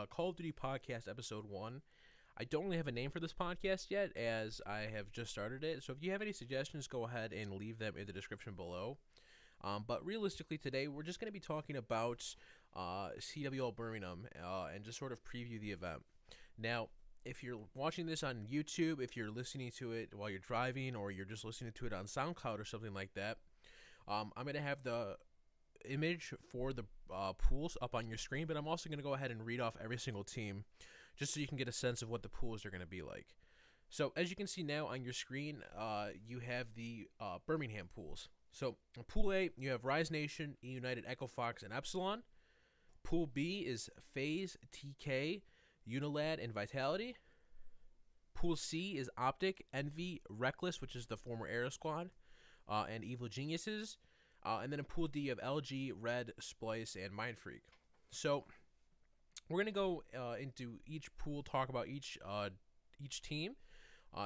Call of Duty Podcast Episode 1. I don't really have a name for this podcast yet, as I have just started it. So if you have any suggestions, go ahead and leave them in the description below. But realistically today, we're just going to be talking about CWL Birmingham and just sort of preview the event. Now, if you're watching this on YouTube, if you're listening to it while you're driving, or you're just listening to it on SoundCloud or something like that, I'm going to have the image for the pools up on your screen, but I'm also going to go ahead and read off every single team just so you can get a sense of what the pools are going to be like. So as you can see now on your screen, you have the Birmingham pools. So in Pool A, you have Rise Nation, E United, Echo Fox, and Epsilon. Pool B is FaZe, TK, Unilad, and Vitality. Pool C is Optic, Envy, Reckless, which is the former Aero Squad, and Evil Geniuses. And then in Pool D, you have LG, Red, Splice, and Mindfreak. So we're going to go into each pool, talk about each team,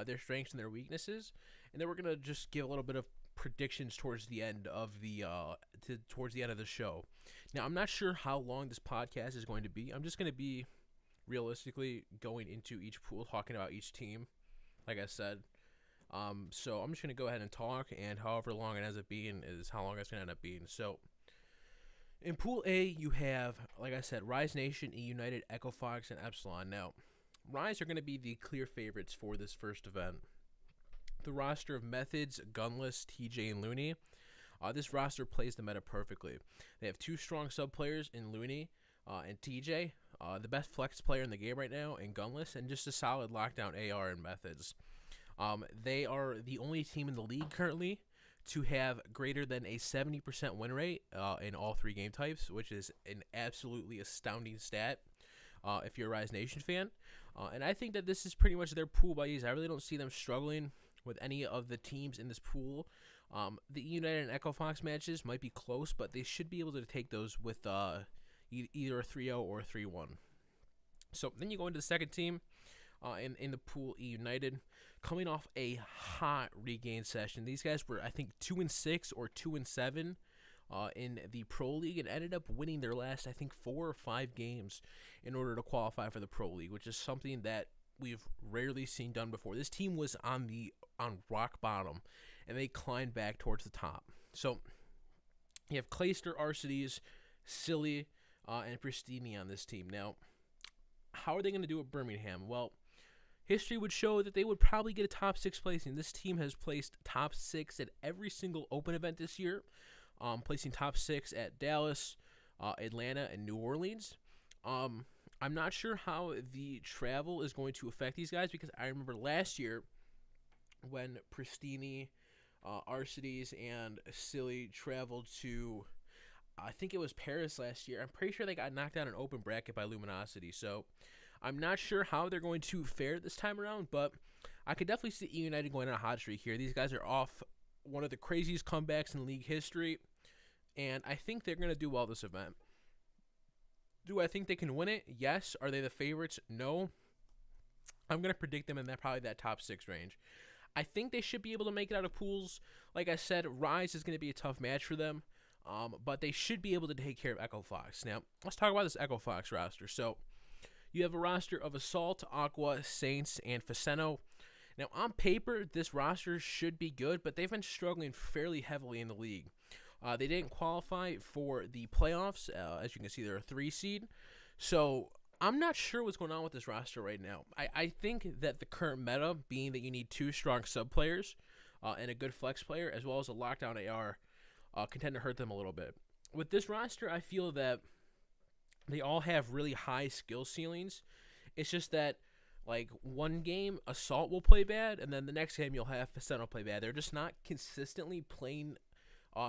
their strengths and their weaknesses, and then we're going to just give a little bit of predictions towards the end of the show. Now, I'm not sure how long this podcast is going to be. I'm just going to be realistically going into each pool, talking about each team, like I said. So I'm just going to go ahead and talk, and however long it ends up being is how long it's going to end up being. So in Pool A, you have, like I said, Rise Nation, E United, Echo Fox, and Epsilon. Now, Rise are going to be the clear favorites for this first event. The roster of Methods, Gunless, TJ, and Looney. This roster plays the meta perfectly. They have two strong sub players in Looney and TJ, the best flex player in the game right now in Gunless, and just a solid lockdown AR in Methods. They are the only team in the league currently to have greater than a 70% win rate in all three game types, which is an absolutely astounding stat if you're a Rise Nation fan. And I think that this is pretty much their pool by ease. I really don't see them struggling with any of the teams in this pool. The United and Echo Fox matches might be close, but they should be able to take those with either a 3-0 or a 3-1. So then you go into the second team in the pool, E United, coming off a hot regain session. These guys were, I think, 2-6 or 2-7 in the Pro League, and ended up winning their last, I think, 4 or 5 games in order to qualify for the Pro League, which is something that we've rarely seen done before. This team was on rock bottom, and they climbed back towards the top. So you have Clayster, Arcides, Silly, and Pristini on this team. Now, how are they going to do at Birmingham? Well, history would show that they would probably get a top 6 placing. This team has placed top 6 at every single open event this year, placing top 6 at Dallas, Atlanta, and New Orleans. I'm not sure how the travel is going to affect these guys, because I remember last year when Pristini, Arcides, and Silly traveled to, I think it was Paris last year. I'm pretty sure they got knocked out in an open bracket by Luminosity. So I'm not sure how they're going to fare this time around, but I could definitely see E United going on a hot streak here. These guys are off one of the craziest comebacks in league history, and I think they're going to do well this event. Do I think they can win it? Yes. Are they the favorites? No. I'm going to predict them in probably that top 6 range. I think they should be able to make it out of pools. Like I said, Rise is going to be a tough match for them, but they should be able to take care of Echo Fox. Now, let's talk about this Echo Fox roster. So you have a roster of Assault, Aqua, Saints, and Faceno. Now, on paper, this roster should be good, but they've been struggling fairly heavily in the league. They didn't qualify for the playoffs. As you can see, they're a 3 seed. So I'm not sure what's going on with this roster right now. I think that the current meta, being that you need 2 strong sub players and a good flex player, as well as a lockdown AR, can tend to hurt them a little bit. With this roster, I feel that they all have really high skill ceilings. It's just that, like, one game, Assault will play bad, and then the next game you'll have Faceno play bad. They're just not consistently playing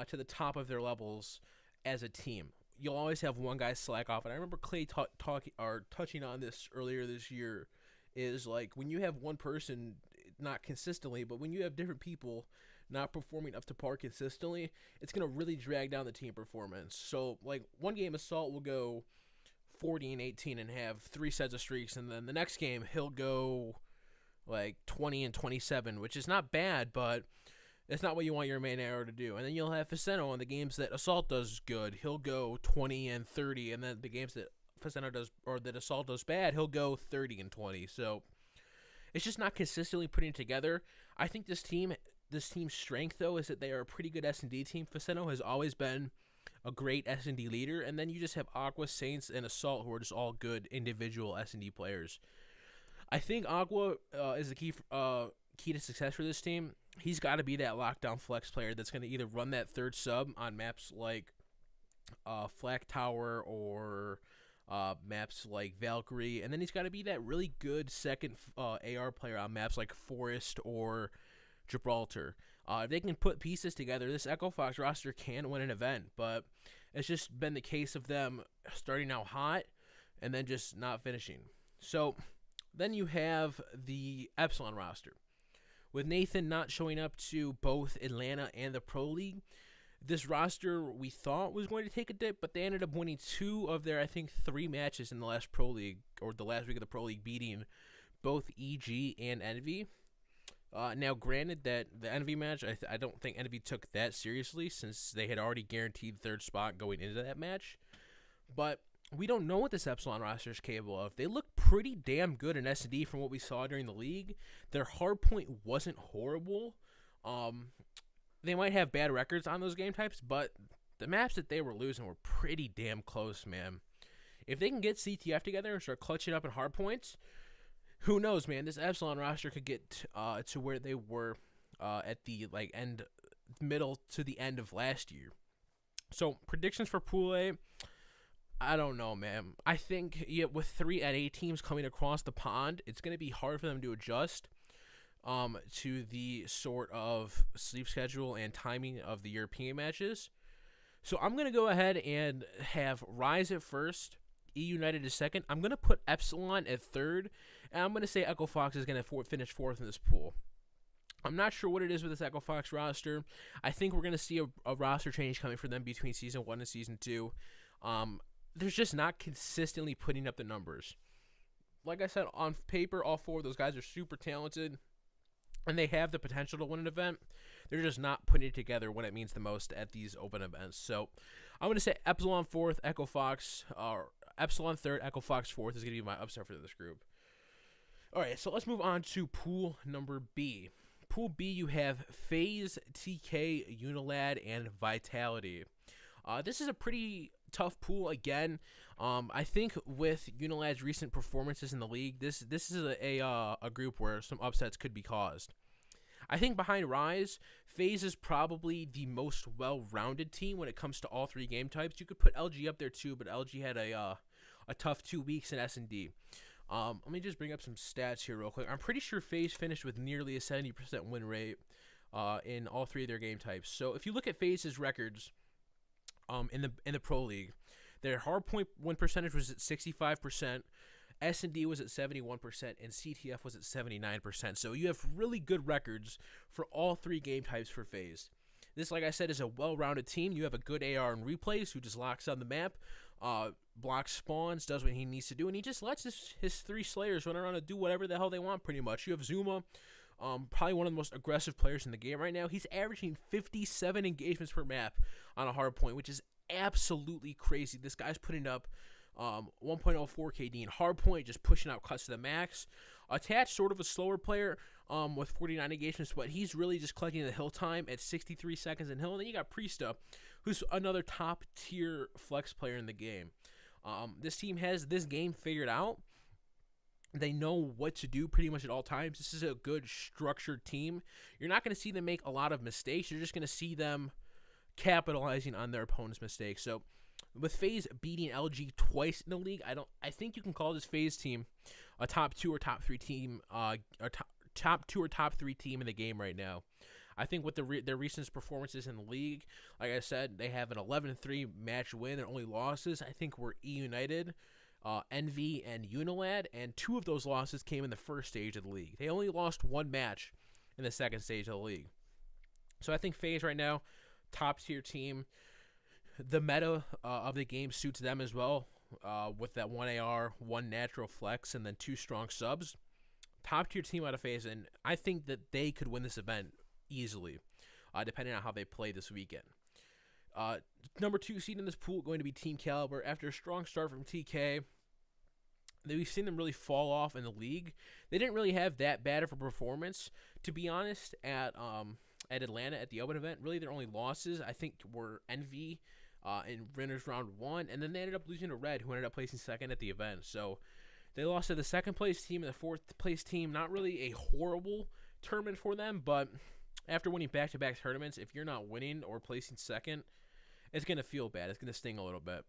to the top of their levels as a team. You'll always have one guy slack off, and I remember Clay touching on this earlier this year, is like when you have one person, not consistently, but when you have different people not performing up to par consistently, it's going to really drag down the team performance. So, like, one game Assault will go 40-18 and have 3 sets of streaks, and then the next game he'll go like 20-27, which is not bad, but it's not what you want your main arrow to do. And then you'll have Faceno on the games that Assault does good. He'll go 20-30, and then the games that Faceno does or that Assault does bad, he'll go 30-20. So it's just not consistently putting it together. I think this team's strength though is that they are a pretty good S&D team. Faceno has always been a great S&D leader, and then you just have Aqua, Saints, and Assault who are just all good individual S&D players. I think Aqua is the key to success for this team. He's got to be that lockdown flex player that's going to either run that third sub on maps like Flak Tower or maps like Valkyrie, and then he's got to be that really good second AR player on maps like Forest or Gibraltar. If they can put pieces together, this Echo Fox roster can win an event, but it's just been the case of them starting out hot and then just not finishing. So then you have the Epsilon roster. With Nathan not showing up to both Atlanta and the Pro League, this roster we thought was going to take a dip, but they ended up winning 2 of their, I think, 3 matches in the last Pro League, or the last week of the Pro League, beating both EG and Envy. Now, granted that the Envy match, I don't think Envy took that seriously since they had already guaranteed third spot going into that match. But we don't know what this Epsilon roster is capable of. They look pretty damn good in S&D from what we saw during the league. Their hardpoint wasn't horrible. They might have bad records on those game types, but the maps that they were losing were pretty damn close, man. If they can get CTF together and start clutching up in hardpoints, who knows, man? This Epsilon roster could get to where they were at the middle to the end of last year. So predictions for Pool A, I don't know, man. I think with 3 at 8 teams coming across the pond, it's going to be hard for them to adjust to the sort of sleep schedule and timing of the European matches. So I'm going to go ahead and have Rise at first, E United at second. I'm going to put Epsilon at third, and I'm going to say Echo Fox is going to finish fourth in this pool. I'm not sure what it is with this Echo Fox roster. I think we're going to see a roster change coming for them between Season 1 and Season 2. They're just not consistently putting up the numbers. Like I said, on paper, all 4 of those guys are super talented, and they have the potential to win an event. They're just not putting it together when it means the most at these open events. So I'm going to say Epsilon fourth, Echo Fox, or Epsilon third, Echo Fox fourth is going to be my upset for this group. All right, so let's move on to pool number B. Pool B, you have FaZe, TK, Unilad, and Vitality. This is a pretty tough pool again. I think with Unilad's recent performances in the league, this is a group where some upsets could be caused. I think behind Rise, FaZe is probably the most well-rounded team when it comes to all 3 game types. You could put LG up there too, but LG had a tough 2 weeks in S&D. Let me just bring up some stats here real quick. I'm pretty sure FaZe finished with nearly a 70% win rate in all 3 of their game types. So if you look at FaZe's records in the Pro League, their hardpoint win percentage was at 65%, S&D was at 71%, and CTF was at 79%. So you have really good records for all 3 game types for FaZe. This, like I said, is a well-rounded team. You have a good AR and replays who just locks on the map, blocks spawns, does what he needs to do, and he just lets his 3 Slayers run around and do whatever the hell they want pretty much. You have Zuma, probably one of the most aggressive players in the game right now. He's averaging 57 engagements per map on a hard point, which is absolutely crazy. This guy's putting up 1.04 KD in hard point, just pushing out cuts to the max. Attached, sort of a slower player with 49 engagements, but he's really just collecting the hill time at 63 seconds in hill. And then you got Priesta, who's another top-tier flex player in the game. This team has this game figured out. They know what to do pretty much at all times. This is a good, structured team. You're not going to see them make a lot of mistakes. You're just going to see them capitalizing on their opponent's mistakes. So with FaZe beating LG twice in the league, I think you can call this FaZe team a top 2 or top 3 team, top 2 or top 3 team in the game right now. I think with their recent performances in the league, like I said, they have an 11-3 match win. Their only losses, I think, were E United, Envy, and Unilad, and 2 of those losses came in the first stage of the league. They only lost 1 match in the second stage of the league. So I think FaZe right now, top-tier team. The meta of the game suits them as well, with that 1 AR, 1 natural flex, and then 2 strong subs. Top-tier team out of FaZe, and I think that they could win this event easily, depending on how they play this weekend. Uh, Number 2 seed in this pool going to be Team Caliber. After a strong start from TK, we've seen them really fall off in the league. They didn't really have that bad of a performance, to be honest, at Atlanta at the Open event. Really, their only losses, I think, were Envy in winners round 1, and then they ended up losing to Red, who ended up placing second at the event. So they lost to the second place team and the fourth place team. Not really a horrible tournament for them, but after winning back-to-back tournaments, if you're not winning or placing second, it's going to feel bad. It's going to sting a little bit.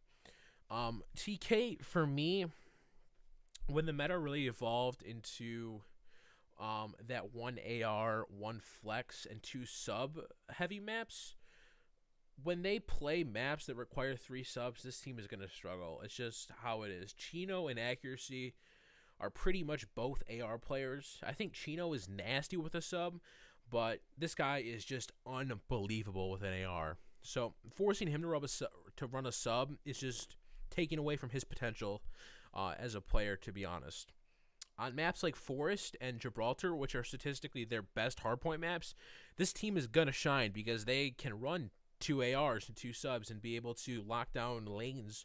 TK, for me, when the meta really evolved into that 1 AR, 1 flex, and 2 sub heavy maps, when they play maps that require 3 subs, this team is going to struggle. It's just how it is. Chino and Accuracy are pretty much both AR players. I think Chino is nasty with a sub, but this guy is just unbelievable with an AR. So forcing him to run a sub is just taking away from his potential as a player, to be honest. On maps like Forest and Gibraltar, which are statistically their best hardpoint maps, this team is going to shine because they can run 2 ARs and 2 subs and be able to lock down lanes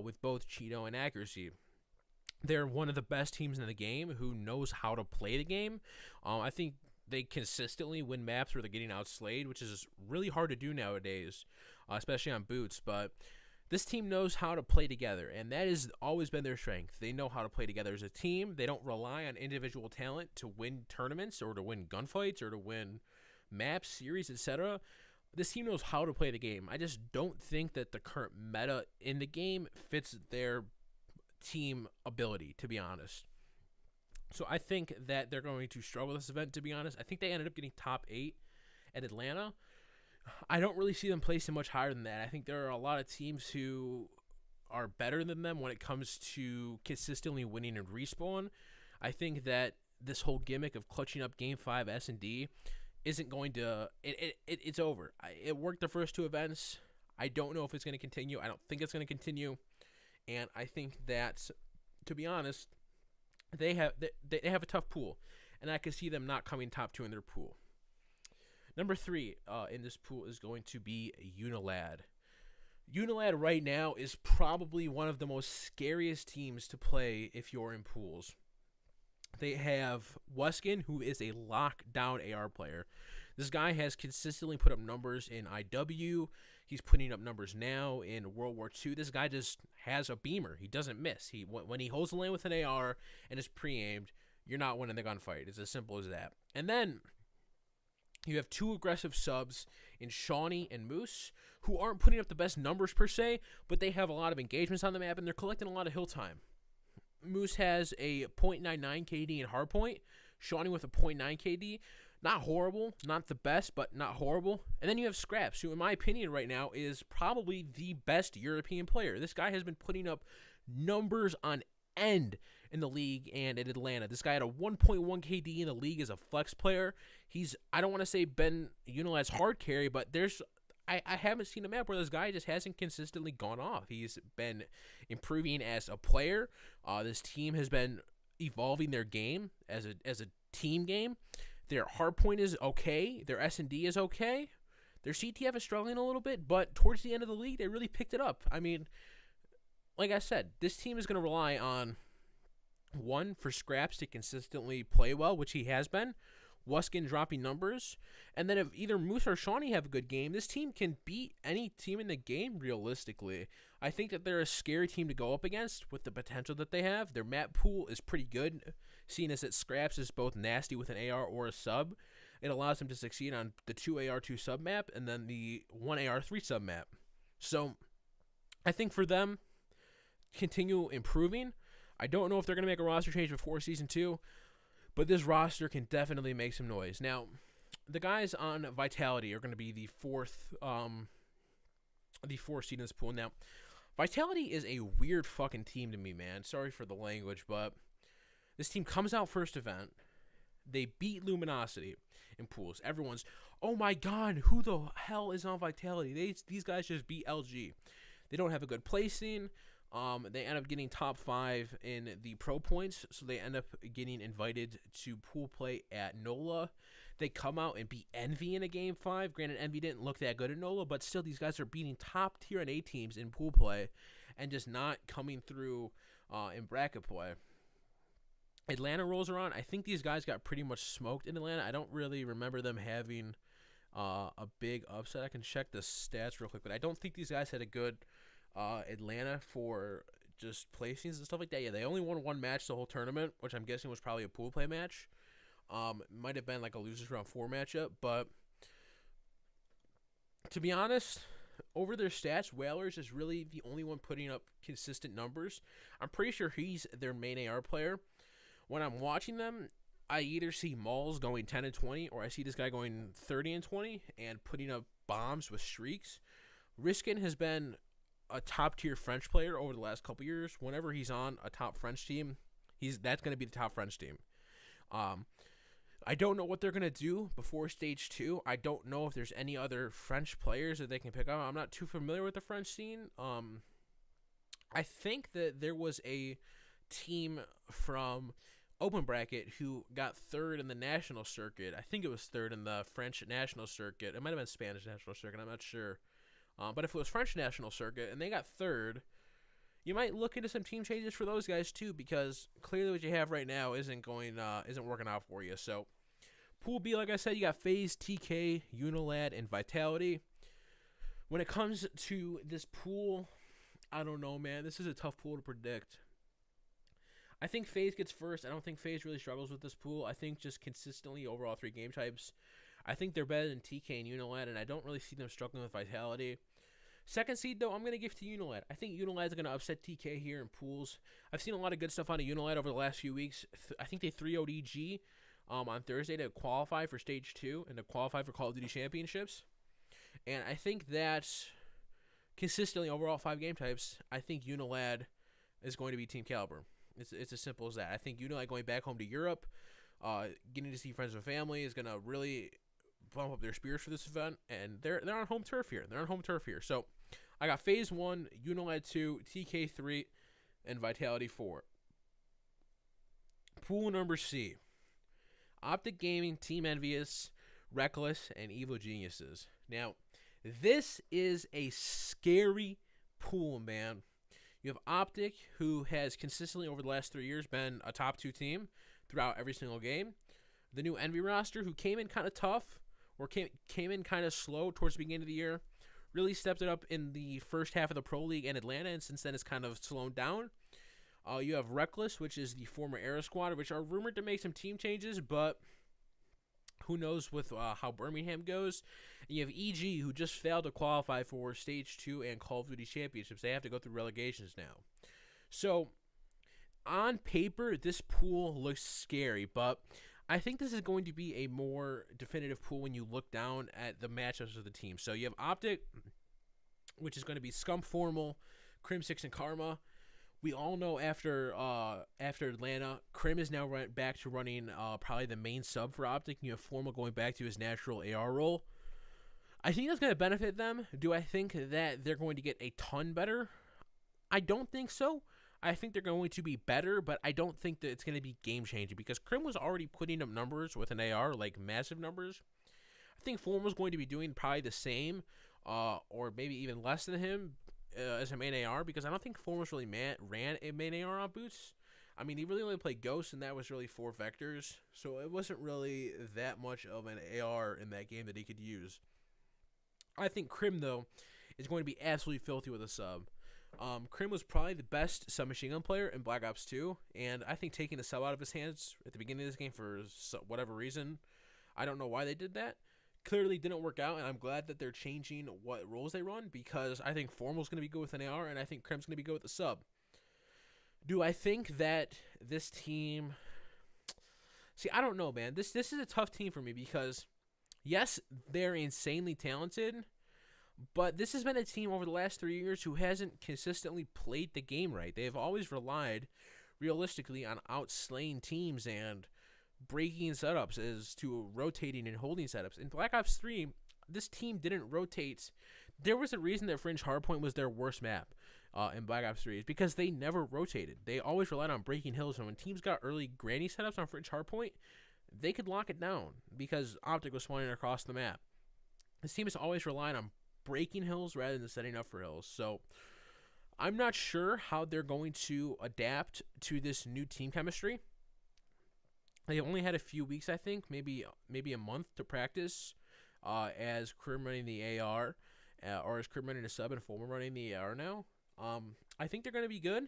with both Chino and Accuracy. They're one of the best teams in the game who knows how to play the game. I think they consistently win maps where they're getting outslayed, which is really hard to do nowadays, especially on boots. But this team knows how to play together, and that has always been their strength. They know how to play together as a team. They don't rely on individual talent to win tournaments or to win gunfights or to win maps, series, etc. This team knows how to play the game. I just don't think that the current meta in the game fits their team ability, to be honest. So I think that they're going to struggle this event, to be honest. I think they ended up getting top 8 at Atlanta. I don't really see them placing much higher than that. I think there are a lot of teams who are better than them when it comes to consistently winning and respawn. I think that this whole gimmick of clutching up Game 5 S&D isn't going to... It's over. It worked the first 2 events. I don't know if it's going to continue. I don't think it's going to continue. And I think that, to be honest, they have a tough pool. And I can see them not coming top 2 in their pool. Number 3 in this pool is going to be Unilad. Unilad right now is probably one of the most scariest teams to play if you're in pools. They have Weskin, who is a lockdown AR player. This guy has consistently put up numbers in IW. He's putting up numbers now in World War II. This guy just has a beamer. He doesn't miss. When he holds the lane with an AR and is pre-aimed, you're not winning the gunfight. It's as simple as that. And then you have 2 aggressive subs in Shawnee and Moose, who aren't putting up the best numbers per se, but they have a lot of engagements on the map, and they're collecting a lot of hill time. Moose has a .99 KD in hardpoint. Shawnee with a .9 KD. Not horrible, not the best, but not horrible. And then you have Scraps, who in my opinion right now is probably the best European player. This guy has been putting up numbers on end in the league and in Atlanta. This guy had a 1.1 KD in the league as a flex player. I don't want to say Ben Unilad's hard carry, but I haven't seen a map where this guy just hasn't consistently gone off. He's been improving as a player. This team has been evolving their game as a team game. Their hardpoint is okay. Their S&D is okay. Their CTF is struggling a little bit, but towards the end of the league, they really picked it up. I mean, like I said, this team is going to rely on, 1, for Scraps to consistently play well, which he has been. Weskin dropping numbers. And then if either Moose or Shawnee have a good game, this team can beat any team in the game realistically. I think that they're a scary team to go up against with the potential that they have. Their map pool is pretty good, seeing as that Scraps is both nasty with an AR or a sub. It allows them to succeed on the 2 AR 2 sub map and then the 1 AR 3 sub map. So I think for them, continue improving. I don't know if they're going to make a roster change before Season 2, but this roster can definitely make some noise. Now, the guys on Vitality are going to be the fourth seed in this pool. Now, Vitality is a weird fucking team to me, man. Sorry for the language, but this team comes out first event. They beat Luminosity in pools. Everyone's, oh my god, who the hell is on Vitality? These guys just beat LG. They don't have a good placing. They end up getting top 5 in the pro points, so they end up getting invited to pool play at NOLA. They come out and beat Envy in a game 5. Granted, Envy didn't look that good at NOLA, but still, these guys are beating top tier NA teams in pool play and just not coming through in bracket play. Atlanta rolls around. I think these guys got pretty much smoked in Atlanta. I don't really remember them having a big upset. I can check the stats real quick, but I don't think these guys had a good Atlanta for just placings and stuff like that. Yeah, they only won one match the whole tournament, which I'm guessing was probably a pool play match. Might have been like a losers round 4 matchup, but to be honest, over their stats, Whalers is really the only one putting up consistent numbers. I'm pretty sure he's their main AR player. When I'm watching them, I either see Malls going 10-20, or I see this guy going 30-20 and putting up bombs with streaks. Riskin has been a top-tier French player over the last couple years. Whenever he's on a top French team, that's going to be the top French team. I don't know what they're going to do before Stage 2. I don't know if there's any other French players that they can pick up. I'm not too familiar with the French scene. I think that there was a team from Open Bracket who got 3rd in the national circuit. I think it was 3rd in the French national circuit. It might have been Spanish national circuit. I'm not sure. But if it was French national circuit and they got 3rd, you might look into some team changes for those guys too, because clearly what you have right now isn't working out for you. So Pool B, like I said, you got FaZe, TK, Unilad, and Vitality. When it comes to this pool, I don't know, man. This is a tough pool to predict. I think FaZe gets first. I don't think FaZe really struggles with this pool. I think just consistently overall 3 game types, I think they're better than TK and Unilad, and I don't really see them struggling with Vitality. Second seed, though, I'm going to give to Unilad. I think Unilad's going to upset TK here in pools. I've seen a lot of good stuff out of Unilad over the last few weeks. I think they 3-0'd EG on Thursday to qualify for Stage 2 and to qualify for Call of Duty Championships. And I think that consistently overall 5 game types, I think Unilad is going to be Team Caliber. It's as simple as that. I think Unilad going back home to Europe, getting to see friends and family is going to really bump up their spirits for this event, and they're on home turf here. So I got FaZe 1, Unilad 2, TK 3, and Vitality 4. Pool number C. Optic Gaming, Team Envious, Reckless, and Evil Geniuses. Now, this is a scary pool, man. You have Optic, who has consistently over the last 3 years been a top 2 team throughout every single game. The new Envy roster, who came in kind of tough, or came in kind of slow towards the beginning of the year, really stepped it up in the first half of the Pro League in Atlanta, and since then it's kind of slowed down. You have Reckless, which is the former Era Squad, which are rumored to make some team changes, but who knows with how Birmingham goes. And you have EG, who just failed to qualify for Stage 2 and Call of Duty Championships. They have to go through relegations now. So, on paper, this pool looks scary, but I think this is going to be a more definitive pool when you look down at the matchups of the team. So, you have Optic, which is going to be Scump, Formal, Crim6, and Karma. We all know after Atlanta, Crim is now back to running probably the main sub for Optic. You have Formal going back to his natural AR role. I think that's going to benefit them. Do I think that they're going to get a ton better? I don't think so. I think they're going to be better, but I don't think that it's going to be game-changing because Crim was already putting up numbers with an AR, like massive numbers. I think Formal's going to be doing probably the same or maybe even less than him as a main AR, because I don't think Formal's really ran a main AR on Boots. I mean, he really only played Ghost, and that was really 4 vectors, so it wasn't really that much of an AR in that game that he could use. I think Crim, though, is going to be absolutely filthy with a sub. Crim was probably the best submachine gun player in Black Ops 2, and I think taking the sub out of his hands at the beginning of this game for whatever reason, I don't know why they did that. Clearly didn't work out, and I'm glad that they're changing what roles they run, because I think Formal's going to be good with an AR, and I think Crim's going to be good with the sub. Do I think that this team... See, I don't know, man. This is a tough team for me because, yes, they're insanely talented, but this has been a team over the last 3 years who hasn't consistently played the game right. They have always relied, realistically, on outslaying teams and breaking setups as to rotating and holding setups. In Black Ops 3, this team didn't rotate. There was a reason that Fringe Hardpoint was their worst map. in Black Ops 3 is because they never rotated. They always relied on breaking hills, and when teams got early granny setups on Fridge Hardpoint, they could lock it down because Optic was spawning across the map. This team has always relied on breaking hills rather than setting up for hills. So I'm not sure how they're going to adapt to this new team chemistry. They only had a few weeks, I think, maybe a month to practice as Crim running the AR, or as Crim running a sub and Fulmer running the AR now. I think they're going to be good,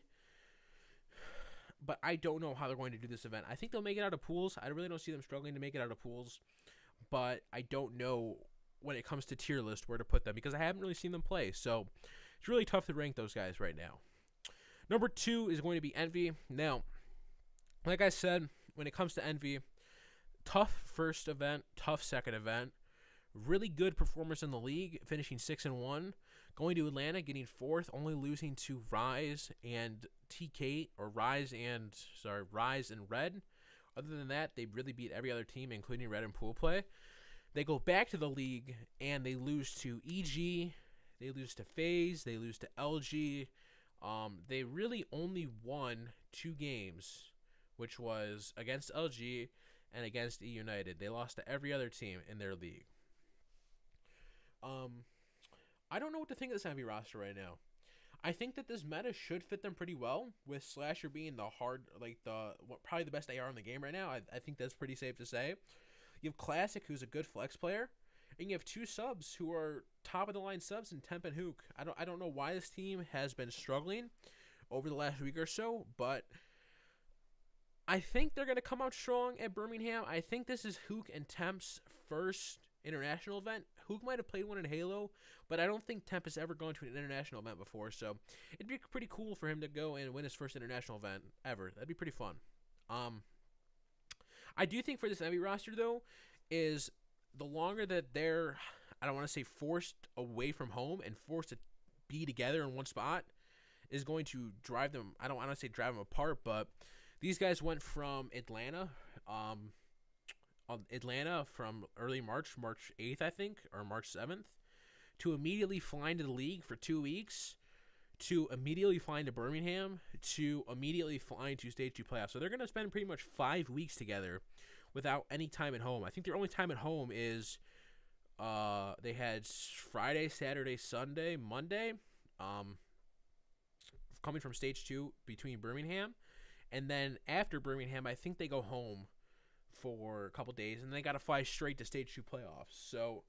but I don't know how they're going to do this event. I think they'll make it out of pools. I really don't see them struggling to make it out of pools, but I don't know when it comes to tier list where to put them because I haven't really seen them play. So it's really tough to rank those guys right now. Number 2 is going to be Envy. Now, like I said, when it comes to Envy, tough first event, tough second event, really good performance in the league, finishing 6-1, going to Atlanta, getting 4th, only losing to Rise and TK, or Rise and Red. Other than that, they really beat every other team, including Red in pool play. They go back to the league, and they lose to EG, they lose to FaZe, they lose to LG. They really only won 2 games, which was against LG and against E United. They lost to every other team in their league. I don't know what to think of this Envy roster right now. I think that this meta should fit them pretty well, with Slasher being probably the best AR in the game right now. I think that's pretty safe to say. You have Classic, who's a good flex player, and you have 2 subs who are top of the line subs in Temp and Hook. I don't know why this team has been struggling over the last week or so, but I think they're going to come out strong at Birmingham. I think this is Hook and Temp's first international event. Hook might have played one in Halo, but I don't think Temp has ever gone to an international event before, so it'd be pretty cool for him to go and win his first international event ever. That'd be pretty fun. I do think for this Envy roster, though, is the longer that they're, I don't want to say forced away from home and forced to be together in one spot, is going to drive them, I don't want to say drive them apart, but these guys went from Atlanta from early March 8th, I think, or March 7th, to immediately flying to the league for 2 weeks, to immediately flying to Birmingham, to immediately flying to Stage 2 playoffs. So they're going to spend pretty much 5 weeks together without any time at home. I think their only time at home is they had Friday, Saturday, Sunday, Monday, coming from Stage 2 between Birmingham. And then after Birmingham, I think they go home for a couple days, and they got to fly straight to Stage 2 playoffs. So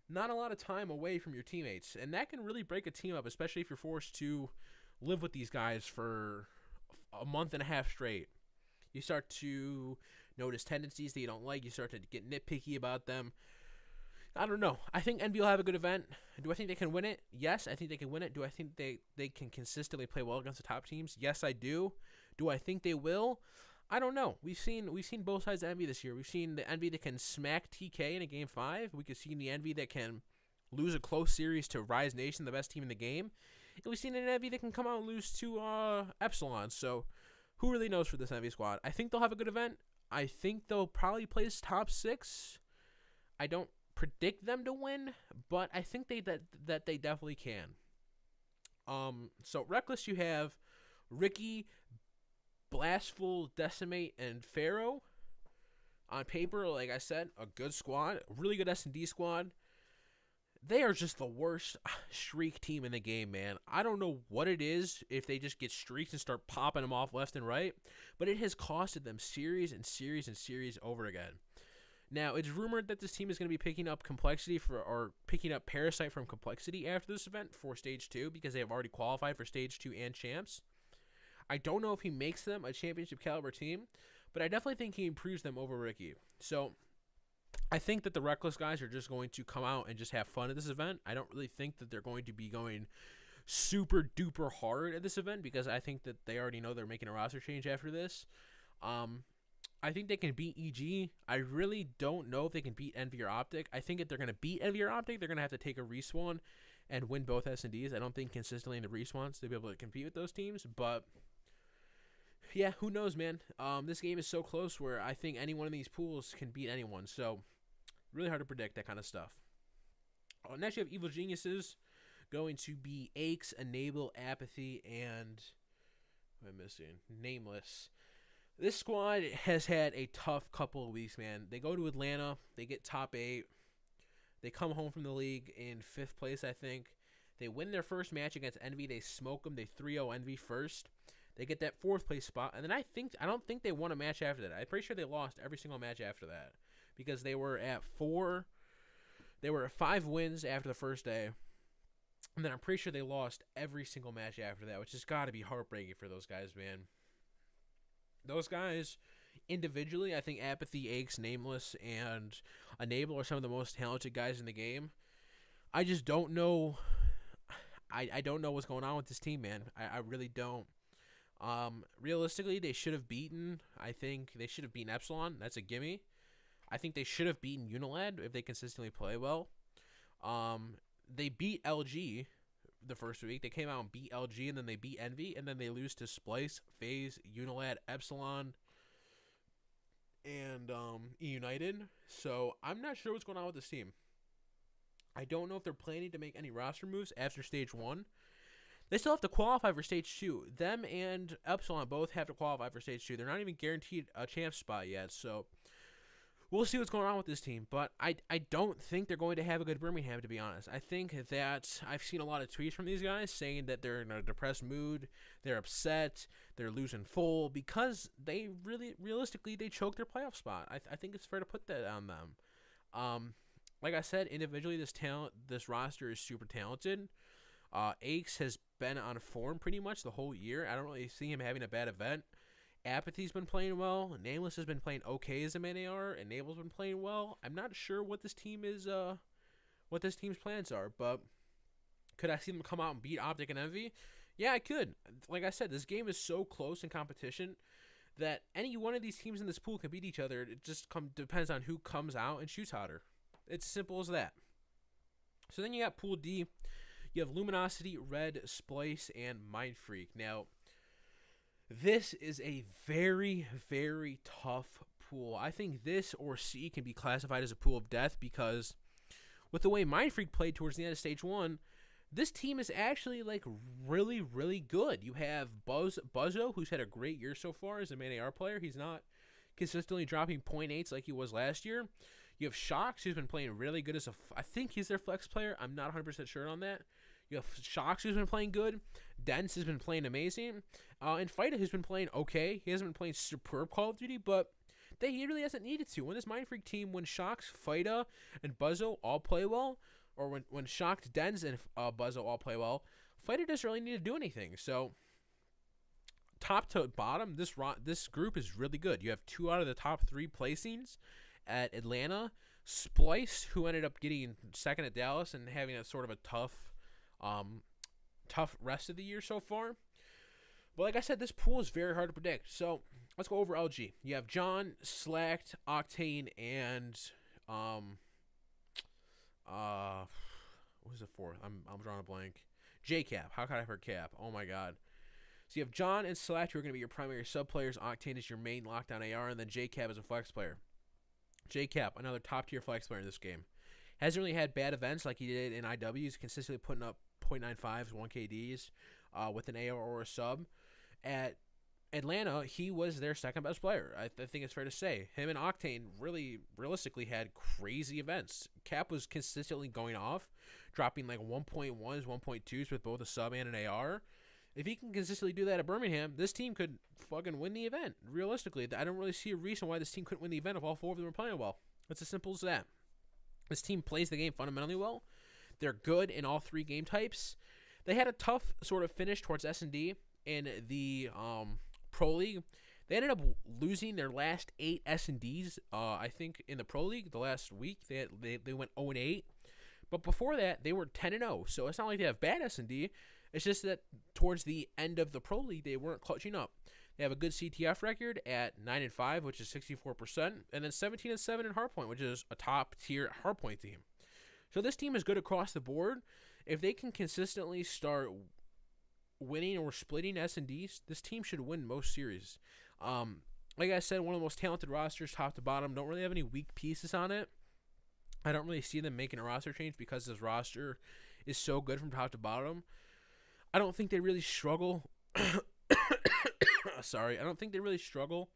not a lot of time away from your teammates, and that can really break a team up, especially if you're forced to live with these guys for a month and a half straight. You start to notice tendencies that you don't like. You start to get nitpicky about them. I don't know. I think NB will have a good event. Do I think they can win it? Yes, I think they can win it. Do I think they can consistently play well against the top teams? Yes, I do. Do I think they will? I don't know. We've seen both sides of Envy this year. We've seen the Envy that can smack TK in a Game 5. We could see the Envy that can lose a close series to Rise Nation, the best team in the game. And we've seen an Envy that can come out and lose to Epsilon. So who really knows for this Envy squad? I think they'll have a good event. I think they'll probably place top 6. I don't predict them to win, but I think that they definitely can. So Reckless, you have Ricky, Blastful, Decimate, and Pharaoh. On paper, like I said, a good squad, really good S&D squad. They are just the worst streak team in the game, man. I don't know what it is, if they just get streaks and start popping them off left and right, but it has costed them series and series and series over again. Now, it's rumored that this team is going to be picking up picking up Parasite from Complexity after this event for Stage 2, because they have already qualified for Stage 2 and Champs. I don't know if he makes them a championship caliber team, but I definitely think he improves them over Ricky. So I think that the Reckless guys are just going to come out and just have fun at this event. I don't really think that they're going to be going super duper hard at this event, because I think that they already know they're making a roster change after this. I think they can beat EG. I really don't know if they can beat Envy or Optic. I think if they're going to beat Envy or Optic, they're going to have to take a respawn and win both S&Ds. I don't think consistently in the respawns they'll be able to compete with those teams, but yeah, who knows, man. This game is so close where I think any one of these pools can beat anyone, so really hard to predict that kind of stuff. Next, you have Evil Geniuses going to be Aches, Enable, Apathy, and what am I missing? Nameless. This squad has had a tough couple of weeks, man. They go to Atlanta, they get top 8. They come home from the league in 5th place, I think. They win their first match against Envy. They smoke them. They 3-0 Envy first. They get that 4th place spot, and then I don't think they won a match after that. I'm pretty sure they lost every single match after that because they were at 4. They were at 5 wins after the first day, and then I'm pretty sure they lost every single match after that, which has got to be heartbreaking for those guys, man. Those guys individually, I think Apathy, Aches, Nameless, and Enable are some of the most talented guys in the game. I just don't know. I don't know what's going on with this team, man. I really don't. Realistically, they should have beaten. I think they should have beaten Epsilon. That's a gimme. I think they should have beaten Unilad if they consistently play well. They beat LG the first week. They came out and beat LG, and then they beat Envy, and then they lose to Splice, FaZe, Unilad, Epsilon, and United. So I'm not sure what's going on with this team. I don't know if they're planning to make any roster moves after Stage 1. They still have to qualify for Stage 2. Them and Epsilon both have to qualify for Stage 2. They're not even guaranteed a champ spot yet, so we'll see what's going on with this team. But I don't think they're going to have a good Birmingham, to be honest. I think that I've seen a lot of tweets from these guys saying that they're in a depressed mood, they're upset, they're losing full, because they realistically, they choked their playoff spot. I think it's fair to put that on them. Like I said, individually, this roster is super talented. Aches has been on form pretty much the whole year. I don't really see him having a bad event. Apathy's been playing well. Nameless has been playing okay as a man-AR. Enable's been playing well. I'm not sure what this team is, what this team's plans are, but could I see them come out and beat Optic and Envy? Yeah, I could. Like I said, this game is so close in competition that any one of these teams in this pool can beat each other. It just depends on who comes out and shoots hotter. It's as simple as that. So then you got Pool D. You have Luminosity, Red, Splice, and Mind Freak. Now, this is a very, very tough pool. I think this or C can be classified as a pool of death because with the way Mind Freak played towards the end of Stage 1, this team is actually like really, really good. You have Buzzo, who's had a great year so far as a man-AR player. He's not consistently dropping .8s like he was last year. You have Shox, who's been playing really good as I think he's their flex player. I'm not 100% sure on that. You have Shox, who's been playing good. Dense has been playing amazing. And Fida, who's been playing okay. He hasn't been playing superb Call of Duty, but he really hasn't needed to. When this Mind Freak team, when Shox, Fida, and Buzzo all play well, or when Shox, Denz, and Buzzo all play well, Fida doesn't really need to do anything. So, top to bottom, this group is really good. You have 2 out of the top 3 placings at Atlanta. Splice, who ended up getting second at Dallas and having a sort of a tough rest of the year so far. But like I said, this pool is very hard to predict. So let's go over LG. You have John, Slacked, Octane, and what was it for? I'm drawing a blank. J-Cap. How could I forget Cap? Oh my god. So you have John and Slacked, who are going to be your primary sub players. Octane is your main lockdown AR, and then J-Cap is a flex player. J-Cap, another top tier flex player in this game. Hasn't really had bad events like he did in IW. He's consistently putting up .95s, 1 KDs with an AR or a sub. At Atlanta, he was their second best player. I think it's fair to say. Him and Octane really realistically had crazy events. Cap was consistently going off, dropping like 1.1s, 1.2s with both a sub and an AR. If he can consistently do that at Birmingham, this team could fucking win the event. Realistically, I don't really see a reason why this team couldn't win the event if all 4 of them were playing well. It's as simple as that. This team plays the game fundamentally well. They're good in all 3 game types. They had a tough sort of finish towards S&D in the Pro League. They ended up losing their last 8 S&Ds, I think, in the Pro League the last week. They went 0-8. But before that, they were 10-0. So it's not like they have bad S&D. It's just that towards the end of the Pro League, they weren't clutching up. They have a good CTF record at 9-5, which is 64%, and then 17-7 in hardpoint, which is a top-tier hardpoint team. So this team is good across the board. If they can consistently start winning or splitting S&Ds, this team should win most series. Like I said, one of the most talented rosters, top to bottom. Don't really have any weak pieces on it. I don't really see them making a roster change because this roster is so good from top to bottom. I don't think they really struggle. Sorry, I don't think they really struggle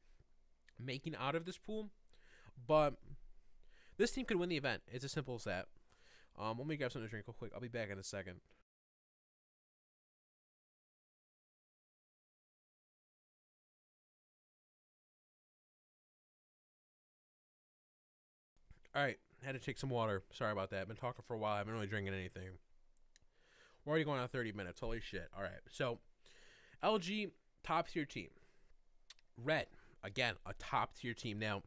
making out of this pool, but this team could win the event. It's as simple as that. Let me grab something to drink real quick. I'll be back in a second. All right, had to take some water. Sorry about that. I've been talking for a while. I haven't really drinking anything. We're already going on 30 minutes. Holy shit. All right, so LG, top tier team. Red, again, a top tier team. Now,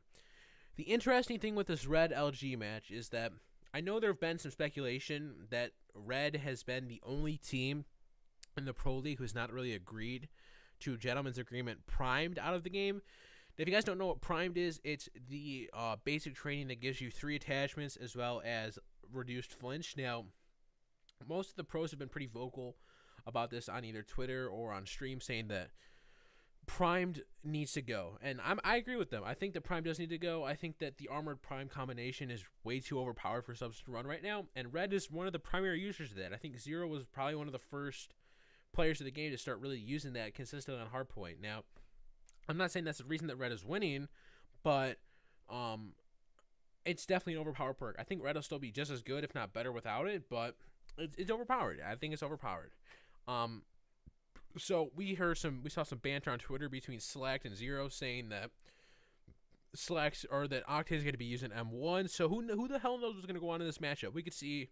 the interesting thing with this Red LG match is that I know there have been some speculation that Red has been the only team in the Pro League who's not really agreed to Gentleman's Agreement Primed out of the game. If you guys don't know what Primed is, it's the basic training that gives you 3 attachments as well as reduced flinch. Now, most of the pros have been pretty vocal about this on either Twitter or on stream, saying that Primed needs to go. And I agree with them. I think that Prime does need to go. I think that the Armored Prime combination is way too overpowered for subs to run right now, and Red is one of the primary users of that. I think Zero was probably one of the first players of the game to start really using that consistently on hardpoint. Now, I'm not saying that's the reason that Red is winning, but it's definitely an overpowered perk. I think Red will still be just as good, if not better, without it, but it's overpowered. I think it's overpowered. So we saw some banter on Twitter between Slacked and Zero saying that that Octane is going to be using M1. So who the hell knows what's going to go on in this matchup? We could see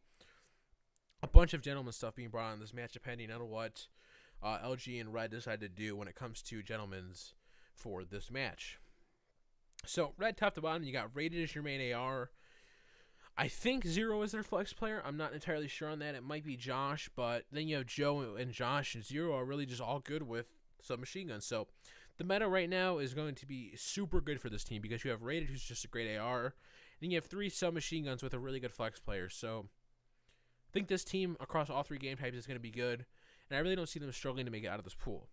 a bunch of gentleman stuff being brought on in this match, depending on what LG and Red decide to do when it comes to gentlemen's for this match. So Red top to bottom, you got Rated as your main AR. I think Zero is their flex player. I'm not entirely sure on that. It might be Josh, but then you have Joe and Josh, and Zero are really just all good with submachine guns. So the meta right now is going to be super good for this team because you have Rated, who's just a great AR, and then you have 3 submachine guns with a really good flex player. So I think this team across all 3 game types is going to be good, and I really don't see them struggling to make it out of this pool.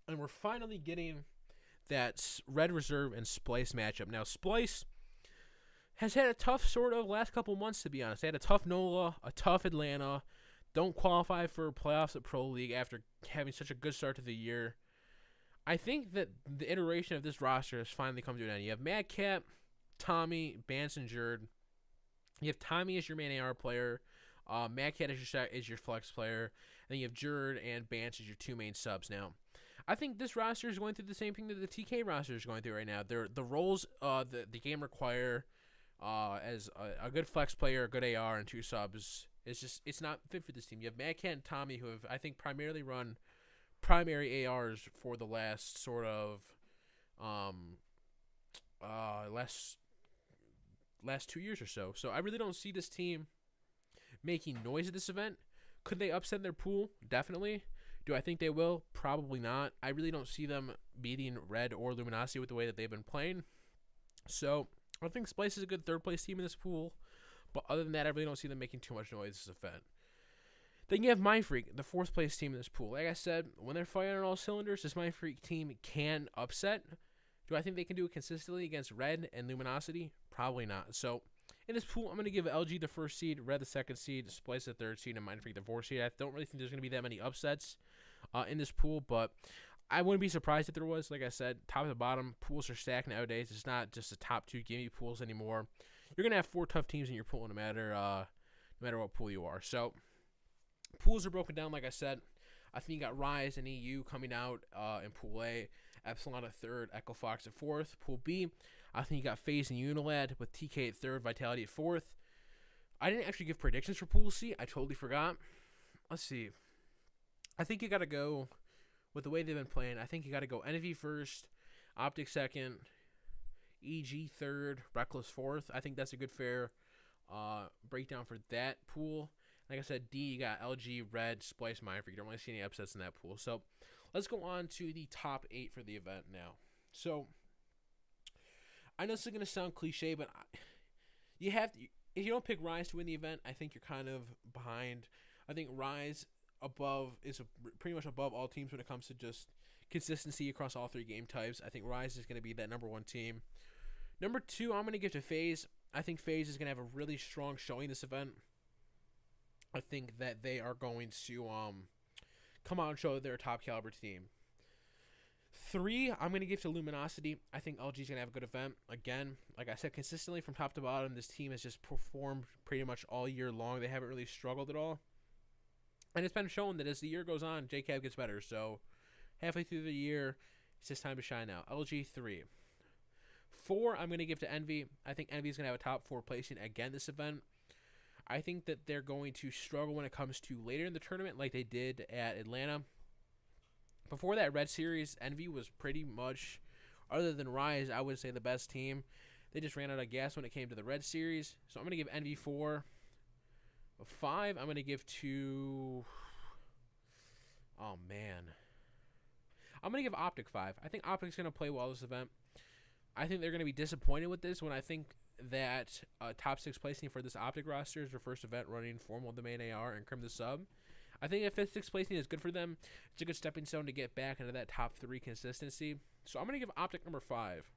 And we're finally getting that Red Reserve and Splice matchup. Now, Splice has had a tough sort of last couple months, to be honest. They had a tough NOLA, a tough Atlanta, don't qualify for playoffs at Pro League after having such a good start to the year. I think that the iteration of this roster has finally come to an end. You have Madcap, Tommy, Bance, and Jerd. You have Tommy as your main AR player. Madcat is your flex player. And then you have Jerd and Bance as your 2 main subs. Now, I think this roster is going through the same thing that the TK roster is going through right now. The roles the game require as a good flex player, a good AR, and 2 subs. It's not fit for this team. You have Madcat and Tommy, who have, I think, primarily run primary ARs for the last sort of last 2 years or so. So I really don't see this team making noise at this event. Could they upset their pool? Definitely. Do I think they will? Probably not. I really don't see them beating Red or Luminosity with the way that they've been playing. So I think Splice is a good 3rd place team in this pool. But other than that, I really don't see them making too much noise this event. Then you have Mindfreak, the 4th place team in this pool. Like I said, when they're firing on all cylinders, this Mindfreak team can upset. Do I think they can do it consistently against Red and Luminosity? Probably not. So in this pool, I'm going to give LG the 1st seed, Red the 2nd seed, Splice the 3rd seed, and Mindfreak the 4th seed. I don't really think there's going to be that many upsets in this pool, but I wouldn't be surprised if there was. Like I said, top to bottom, pools are stacked nowadays. It's not just the top 2 gimme pools anymore. You're going to have 4 tough teams in your pool no matter what pool you are. So pools are broken down, like I said. I think you got Rise and EU coming out in Pool A, Epsilon at 3rd, Echo Fox at 4th. Pool B, I think you got FaZe and Unilad with TK at 3rd, Vitality at 4th. I didn't actually give predictions for Pool C. I totally forgot. Let's see. I think you got to go with the way they've been playing. I think you got to go NV 1st, Optic 2nd, EG 3rd, Reckless 4th. I think that's a good fair breakdown for that pool. Like I said, D, you got LG, Red, Splice, Mindfreak. You don't really see any upsets in that pool. So let's go on to the top 8 for the event now. So I know this is going to sound cliche, but you have to, if you don't pick Rise to win the event, I think you're kind of behind. I think Rise is pretty much above all teams when it comes to just consistency across all 3 game types. I think Rise is going to be that number 1 team. Number 2, I'm going to give to FaZe. I think FaZe is going to have a really strong showing this event. I think that they are going to come out and show that they're a top caliber team. 3, I'm going to give to Luminosity. I think LG's going to have a good event. Again, like I said, consistently from top to bottom, this team has just performed pretty much all year long. They haven't really struggled at all. And it's been shown that as the year goes on, JCAB gets better. So halfway through the year, it's just time to shine now. LG 3. 4, I'm going to give to Envy. I think Envy is going to have a top 4 placing again this event. I think that they're going to struggle when it comes to later in the tournament like they did at Atlanta. Before that Red Series, Envy was pretty much, other than Rise, I would say the best team. They just ran out of gas when it came to the Red Series. So I'm going to give Envy 4. 5, I'm going to give to... Oh, man. I'm going to give Optic 5. I think Optic's going to play well this event. I think they're going to be disappointed with this when I think that top 6 placing for this Optic roster is their first event running Formal Domain AR and Crim the Sub. I think if 5th, 6th placing is good for them, it's a good stepping stone to get back into that top 3 consistency. So I'm going to give Optic number 5.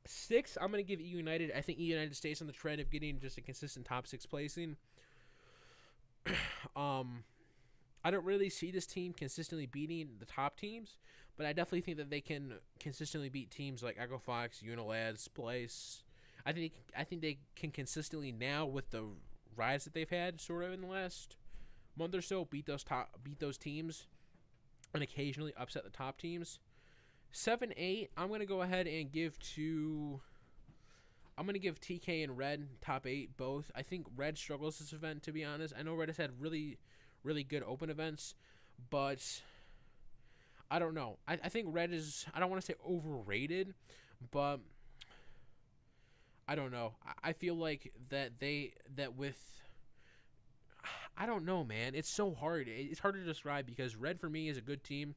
6, I'm going to give E United. I think E United stays on the trend of getting just a consistent top 6 placing. I don't really see this team consistently beating the top teams, but I definitely think that they can consistently beat teams like Echo Fox, Unilad, Splice. I think they can consistently now, with the rise that they've had sort of in the last month or so, beat those teams and occasionally upset the top teams. 7, 8, I'm going to go ahead and give TK and Red top 8 both. I think Red struggles this event, to be honest. I know Red has had really, really good open events, but I don't know. I think Red is, I don't want to say overrated, but I don't know. I feel like I don't know, man. It's so hard. It's hard to describe because Red for me is a good team,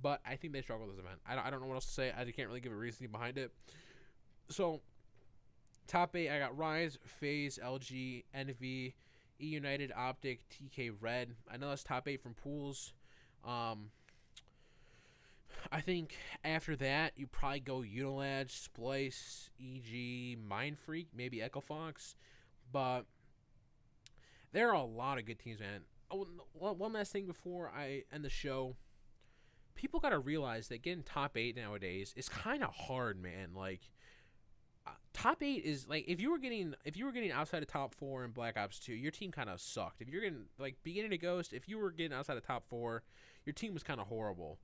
but I think they struggle this event. I don't know what else to say. I can't really give a reasoning behind it. So, top 8, I got Rise, FaZe, LG, NV, E United, Optic, TK, Red. I know that's top 8 from pools. I think after that, you probably go Unilad, Splice, EG, Mind Freak, maybe Echo Fox. But there are a lot of good teams, man. Oh, one last thing before I end the show. People got to realize that getting top 8 nowadays is kind of hard, man. Like, top 8 is like if you were getting outside of top 4 in Black Ops 2, your team kind of sucked. If you're getting like beginning of Ghost, if you were getting outside of top 4, your team was kind of horrible.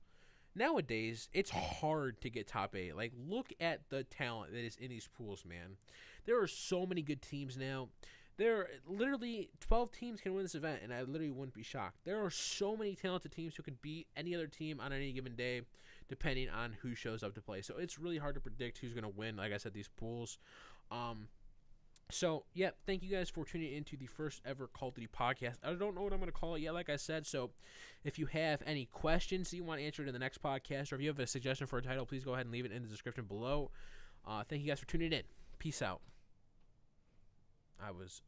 Nowadays, it's hard to get top 8. Like, look at the talent that is in these pools, man. There are so many good teams now. There are literally 12 teams can win this event, and I literally wouldn't be shocked. There are so many talented teams who could beat any other team on any given day, depending on who shows up to play. So it's really hard to predict who's going to win, like I said, these pools. So, yeah, thank you guys for tuning into the first ever Call of Duty podcast. I don't know what I'm going to call it yet, like I said. So if you have any questions that you want answered in the next podcast, or if you have a suggestion for a title, please go ahead and leave it in the description below. Thank you guys for tuning in. Peace out. I was